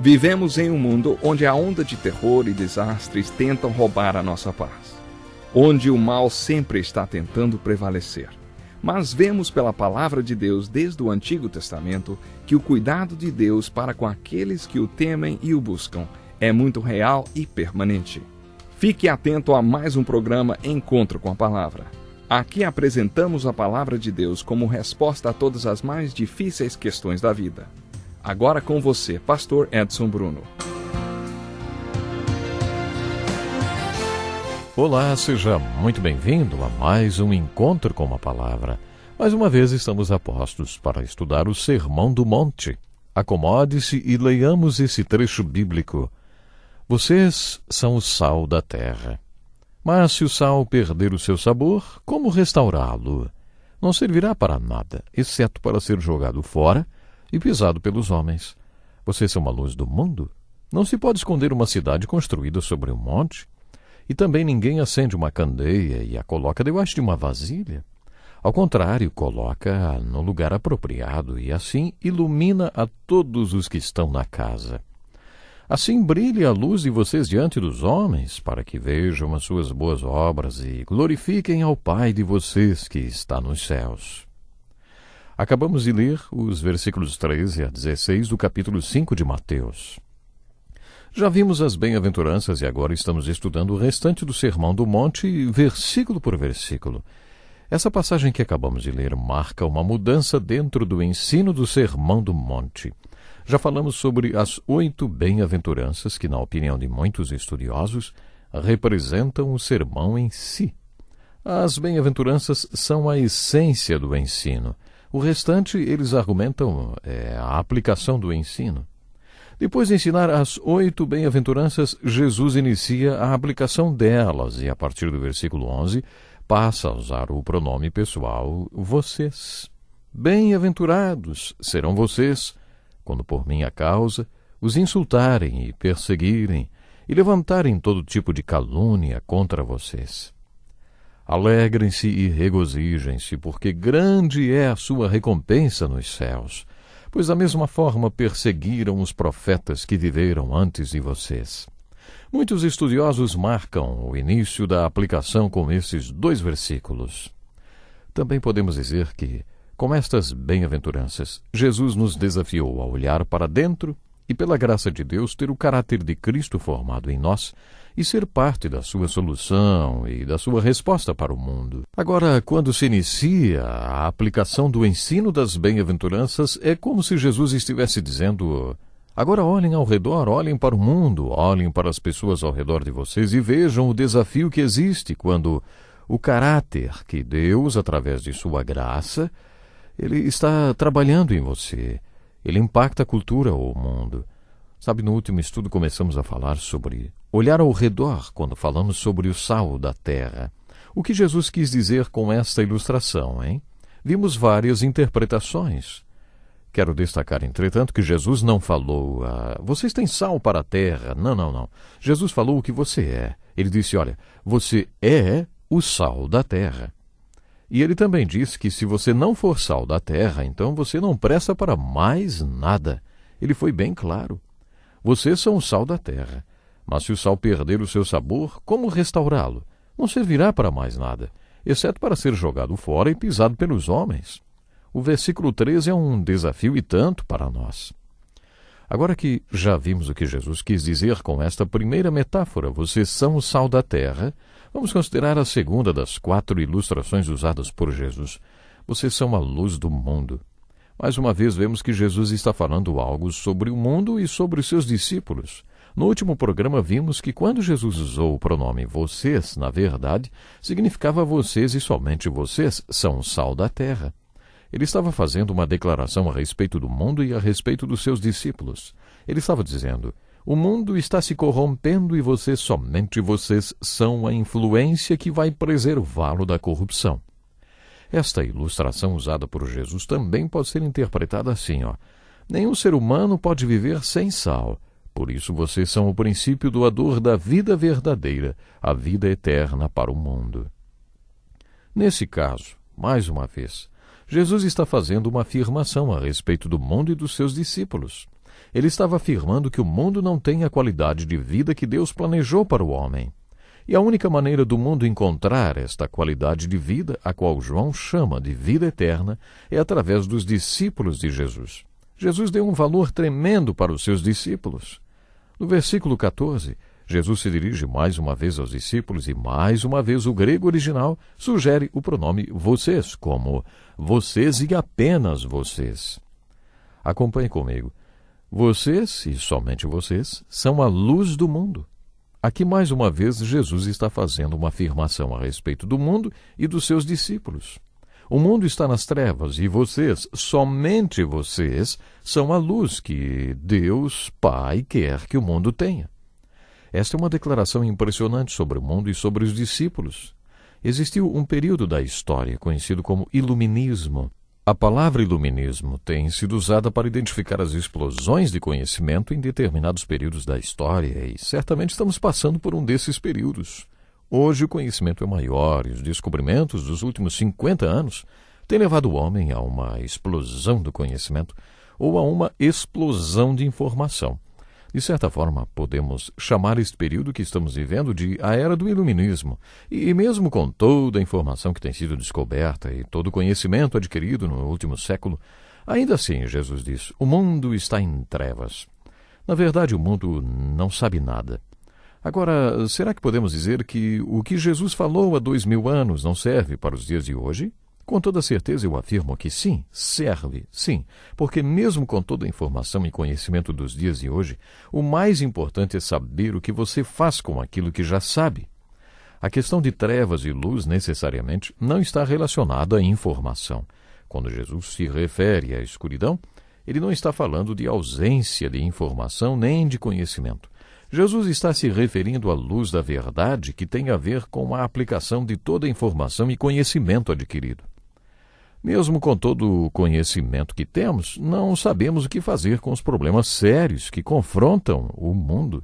Vivemos em um mundo onde a onda de terror e desastres tentam roubar a nossa paz, onde o mal sempre está tentando prevalecer. Mas vemos pela palavra de Deus desde o Antigo Testamento que o cuidado de Deus para com aqueles que o temem e o buscam é muito real e permanente. Fique atento a mais um programa Encontro com a Palavra. Aqui apresentamos a palavra de Deus como resposta a todas as mais difíceis questões da vida. Agora com você, Pastor Edson Bruno. Olá, seja muito bem-vindo a mais um Encontro com a Palavra. Mais uma vez estamos a postos para estudar o Sermão do Monte. Acomode-se e leiamos esse trecho bíblico. Vocês são o sal da terra. Mas se o sal perder o seu sabor, como restaurá-lo? Não servirá para nada, exceto para ser jogado fora e pisado pelos homens. Vocês são a luz do mundo. Não se pode esconder uma cidade construída sobre um monte. E também ninguém acende uma candeia e a coloca debaixo de uma vasilha. Ao contrário, coloca-a no lugar apropriado e assim ilumina a todos os que estão na casa. Assim brilhe a luz de vocês diante dos homens, para que vejam as suas boas obras e glorifiquem ao Pai de vocês que está nos céus. Acabamos de ler os versículos 13 a 16 do capítulo 5 de Mateus. Já vimos as bem-aventuranças e agora estamos estudando o restante do Sermão do Monte, versículo por versículo. Essa passagem que acabamos de ler marca uma mudança dentro do ensino do Sermão do Monte. Já falamos sobre as 8 bem-aventuranças que, na opinião de muitos estudiosos, representam o sermão em si. As bem-aventuranças são a essência do ensino. O restante, eles argumentam, é a aplicação do ensino. Depois de ensinar as 8 bem-aventuranças, Jesus inicia a aplicação delas e, a partir do versículo 11, passa a usar o pronome pessoal vocês. Bem-aventurados serão vocês, quando por minha causa os insultarem e perseguirem e levantarem todo tipo de calúnia contra vocês. Alegrem-se e regozijem-se, porque grande é a sua recompensa nos céus, pois da mesma forma perseguiram os profetas que viveram antes de vocês. Muitos estudiosos marcam o início da aplicação com esses 2 versículos. Também podemos dizer que, com estas bem-aventuranças, Jesus nos desafiou a olhar para dentro e, pela graça de Deus, ter o caráter de Cristo formado em nós e ser parte da sua solução e da sua resposta para o mundo. Agora, quando se inicia a aplicação do ensino das bem-aventuranças, é como se Jesus estivesse dizendo: agora olhem ao redor, olhem para o mundo, olhem para as pessoas ao redor de vocês e vejam o desafio que existe quando o caráter que Deus, através de sua graça, Ele está trabalhando em você. Ele impacta a cultura ou o mundo. Sabe, no último estudo começamos a falar sobre olhar ao redor quando falamos sobre o sal da terra. O que Jesus quis dizer com esta ilustração, hein? Vimos várias interpretações. Quero destacar, entretanto, que Jesus não falou, vocês têm sal para a terra. Não. Jesus falou o que você é. Ele disse, olha, você é o sal da terra. E ele também disse que se você não for sal da terra, então você não presta para mais nada. Ele foi bem claro. Vocês são o sal da terra. Mas se o sal perder o seu sabor, como restaurá-lo? Não servirá para mais nada, exceto para ser jogado fora e pisado pelos homens. O versículo 13 é um desafio e tanto para nós. Agora que já vimos o que Jesus quis dizer com esta primeira metáfora, vocês são o sal da terra, vamos considerar a segunda das 4 ilustrações usadas por Jesus. Vocês são a luz do mundo. Mais uma vez vemos que Jesus está falando algo sobre o mundo e sobre os seus discípulos. No último programa vimos que quando Jesus usou o pronome vocês, na verdade, significava vocês e somente vocês são o sal da terra. Ele estava fazendo uma declaração a respeito do mundo e a respeito dos seus discípulos. Ele estava dizendo, o mundo está se corrompendo e somente vocês são a influência que vai preservá-lo da corrupção. Esta ilustração usada por Jesus também pode ser interpretada assim, nenhum ser humano pode viver sem sal. Por isso vocês são o princípio doador da vida verdadeira, a vida eterna para o mundo. Nesse caso, mais uma vez, Jesus está fazendo uma afirmação a respeito do mundo e dos seus discípulos. Ele estava afirmando que o mundo não tem a qualidade de vida que Deus planejou para o homem. E a única maneira do mundo encontrar esta qualidade de vida, a qual João chama de vida eterna, é através dos discípulos de Jesus. Jesus deu um valor tremendo para os seus discípulos. No versículo 14, Jesus se dirige mais uma vez aos discípulos e mais uma vez o grego original sugere o pronome vocês, como vocês e apenas vocês. Acompanhe comigo. Vocês, e somente vocês, são a luz do mundo. Aqui mais uma vez Jesus está fazendo uma afirmação a respeito do mundo e dos seus discípulos. O mundo está nas trevas e vocês, somente vocês, são a luz que Deus, Pai, quer que o mundo tenha. Esta é uma declaração impressionante sobre o mundo e sobre os discípulos. Existiu um período da história conhecido como Iluminismo. A palavra iluminismo tem sido usada para identificar as explosões de conhecimento em determinados períodos da história e certamente estamos passando por um desses períodos. Hoje o conhecimento é maior e os descobrimentos dos últimos 50 anos têm levado o homem a uma explosão do conhecimento ou a uma explosão de informação. De certa forma, podemos chamar este período que estamos vivendo de a Era do Iluminismo. E mesmo com toda a informação que tem sido descoberta e todo o conhecimento adquirido no último século, ainda assim, Jesus diz, o mundo está em trevas. Na verdade, o mundo não sabe nada. Agora, será que podemos dizer que o que Jesus falou há 2000 anos não serve para os dias de hoje? Com toda certeza eu afirmo que sim, serve, sim, porque mesmo com toda a informação e conhecimento dos dias de hoje, o mais importante é saber o que você faz com aquilo que já sabe. A questão de trevas e luz, necessariamente, não está relacionada à informação. Quando Jesus se refere à escuridão, ele não está falando de ausência de informação nem de conhecimento. Jesus está se referindo à luz da verdade que tem a ver com a aplicação de toda a informação e conhecimento adquirido. Mesmo com todo o conhecimento que temos, não sabemos o que fazer com os problemas sérios que confrontam o mundo.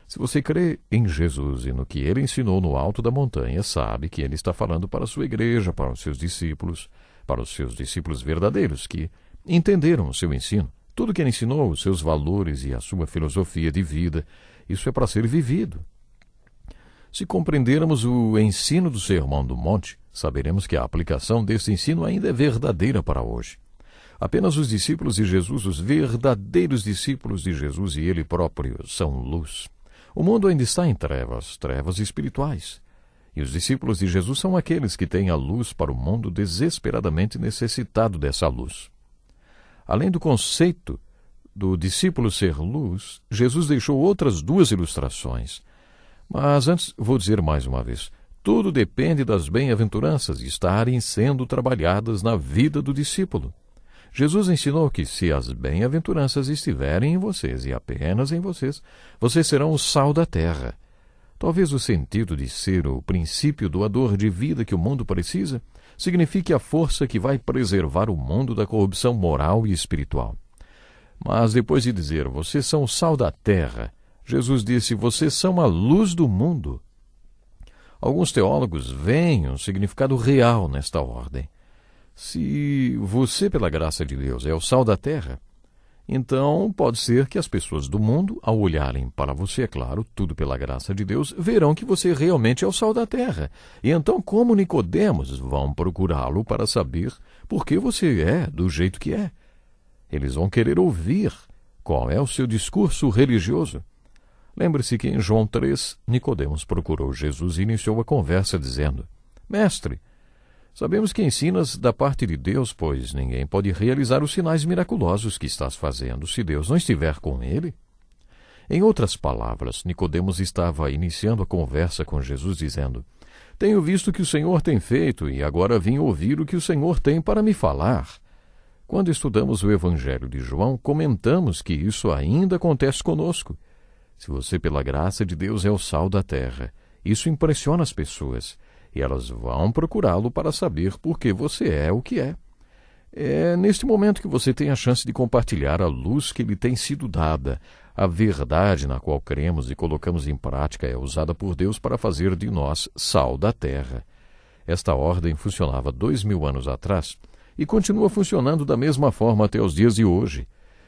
Se você crê em Jesus e no que ele ensinou no alto da montanha, sabe que ele está falando para a sua igreja, para os seus discípulos verdadeiros, que entenderam o seu ensino. Tudo que ele ensinou, os seus valores e a sua filosofia de vida, isso é para ser vivido. Se compreendermos o ensino do Sermão do Monte, saberemos que a aplicação deste ensino ainda é verdadeira para hoje. Apenas os discípulos de Jesus, os verdadeiros discípulos de Jesus e ele próprio, são luz. O mundo ainda está em trevas, trevas espirituais. E os discípulos de Jesus são aqueles que têm a luz para o mundo desesperadamente necessitado dessa luz. Além do conceito do discípulo ser luz, Jesus deixou outras duas ilustrações. Mas antes, vou dizer mais uma vez, tudo depende das bem-aventuranças estarem sendo trabalhadas na vida do discípulo. Jesus ensinou que se as bem-aventuranças estiverem em vocês e apenas em vocês, vocês serão o sal da terra. Talvez o sentido de ser o princípio doador de vida que o mundo precisa signifique a força que vai preservar o mundo da corrupção moral e espiritual. Mas depois de dizer, vocês são o sal da terra, Jesus disse, vocês são a luz do mundo. Alguns teólogos veem um significado real nesta ordem. Se você, pela graça de Deus, é o sal da terra, então pode ser que as pessoas do mundo, ao olharem para você, é claro, tudo pela graça de Deus, verão que você realmente é o sal da terra. E então, como Nicodemos, vão procurá-lo para saber por que você é do jeito que é. Eles vão querer ouvir qual é o seu discurso religioso. Lembre-se que em João 3, Nicodemos procurou Jesus e iniciou a conversa dizendo, Mestre, sabemos que ensinas da parte de Deus, pois ninguém pode realizar os sinais miraculosos que estás fazendo se Deus não estiver com ele. Em outras palavras, Nicodemos estava iniciando a conversa com Jesus dizendo, Tenho visto o que o Senhor tem feito e agora vim ouvir o que o Senhor tem para me falar. Quando estudamos o Evangelho de João, comentamos que isso ainda acontece conosco. Se você, pela graça de Deus, é o sal da terra, isso impressiona as pessoas, e elas vão procurá-lo para saber por que você é o que é. É neste momento que você tem a chance de compartilhar a luz que lhe tem sido dada. A verdade na qual cremos e colocamos em prática é usada por Deus para fazer de nós sal da terra. Esta ordem funcionava 2000 anos atrás e continua funcionando da mesma forma até os dias de hoje.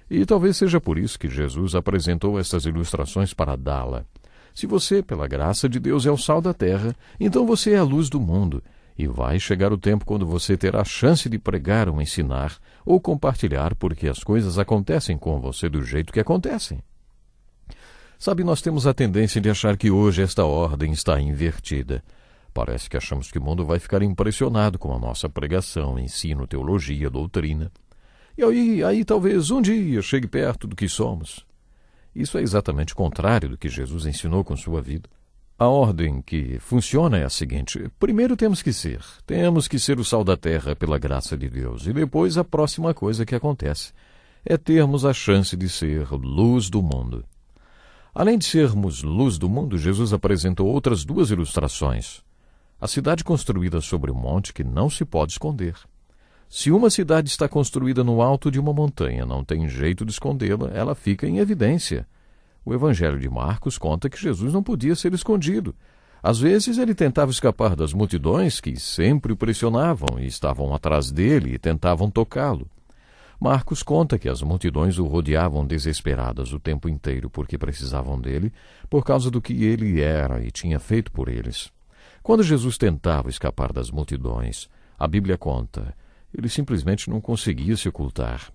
E talvez seja por isso que Jesus apresentou estas ilustrações para dá-la. Se você, pela graça de Deus, é o sal da terra, então você é a luz do mundo. E vai chegar o tempo quando você terá a chance de pregar ou ensinar ou compartilhar, porque as coisas acontecem com você do jeito que acontecem. Sabe, nós temos a tendência de achar que hoje esta ordem está invertida. Parece que achamos que o mundo vai ficar impressionado com a nossa pregação, ensino, teologia, doutrina. E aí talvez um dia chegue perto do que somos. Isso é exatamente o contrário do que Jesus ensinou com sua vida. A ordem que funciona é a seguinte: primeiro temos que ser o sal da terra pela graça de Deus, e depois a próxima coisa que acontece é termos a chance de ser luz do mundo. Além de sermos luz do mundo, Jesus apresentou outras duas ilustrações. A cidade construída sobre um monte que não se pode esconder. Se uma cidade está construída no alto de uma montanha, não tem jeito de escondê-la, ela fica em evidência. O Evangelho de Marcos conta que Jesus não podia ser escondido. Às vezes ele tentava escapar das multidões que sempre o pressionavam e estavam atrás dele e tentavam tocá-lo. Marcos conta que as multidões o rodeavam desesperadas o tempo inteiro porque precisavam dele, por causa do que ele era e tinha feito por eles. Quando Jesus tentava escapar das multidões, a Bíblia conta, ele simplesmente não conseguia se ocultar.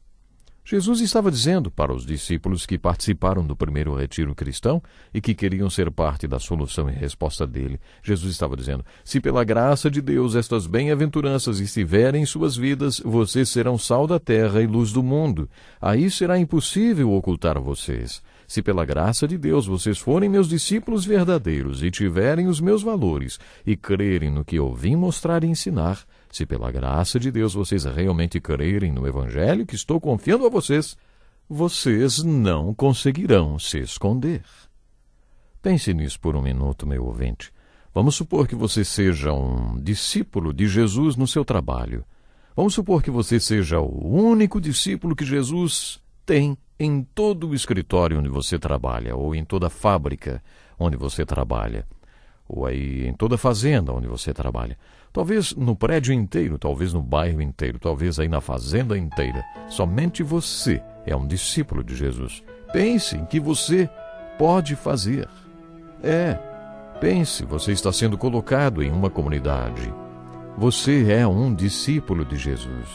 Jesus estava dizendo para os discípulos que participaram do primeiro retiro cristão e que queriam ser parte da solução e resposta dele. Jesus estava dizendo, se pela graça de Deus estas bem-aventuranças estiverem em suas vidas, vocês serão sal da terra e luz do mundo. Aí será impossível ocultar vocês. Se pela graça de Deus vocês forem meus discípulos verdadeiros e tiverem os meus valores e crerem no que eu vim mostrar e ensinar, se pela graça de Deus vocês realmente crerem no Evangelho que estou confiando a vocês, vocês não conseguirão se esconder. Pense nisso por um minuto, meu ouvinte. Vamos supor que você seja um discípulo de Jesus no seu trabalho. Vamos supor que você seja o único discípulo que Jesus tem em todo o escritório onde você trabalha, ou em toda a fábrica onde você trabalha, ou aí em toda a fazenda onde você trabalha. Talvez no prédio inteiro, talvez no bairro inteiro, talvez aí na fazenda inteira. Somente você é um discípulo de Jesus. Pense em que você pode fazer. Pense, você está sendo colocado em uma comunidade. Você é um discípulo de Jesus.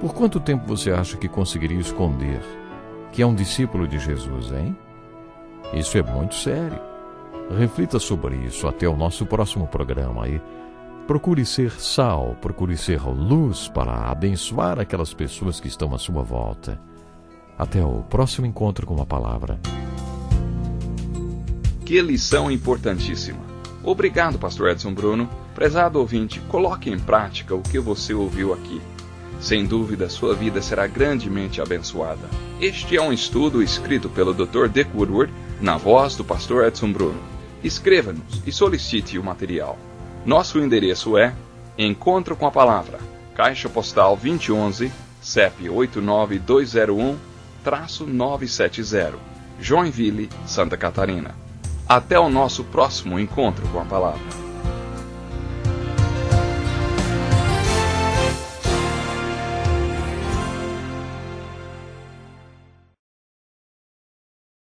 Por quanto tempo você acha que conseguiria esconder que é um discípulo de Jesus, hein? Isso é muito sério. Reflita sobre isso até o nosso próximo programa aí. Procure ser sal, procure ser luz para abençoar aquelas pessoas que estão à sua volta. Até o próximo encontro com a palavra. Que lição importantíssima. Obrigado, Pastor Edson Bruno. Prezado ouvinte, coloque em prática o que você ouviu aqui. Sem dúvida, sua vida será grandemente abençoada. Este é um estudo escrito pelo Dr. Dick Woodward, na voz do Pastor Edson Bruno. Escreva-nos e solicite o material. Nosso endereço é Encontro com a Palavra, Caixa Postal 2011, CEP 89201-970, Joinville, Santa Catarina. Até o nosso próximo encontro com a Palavra.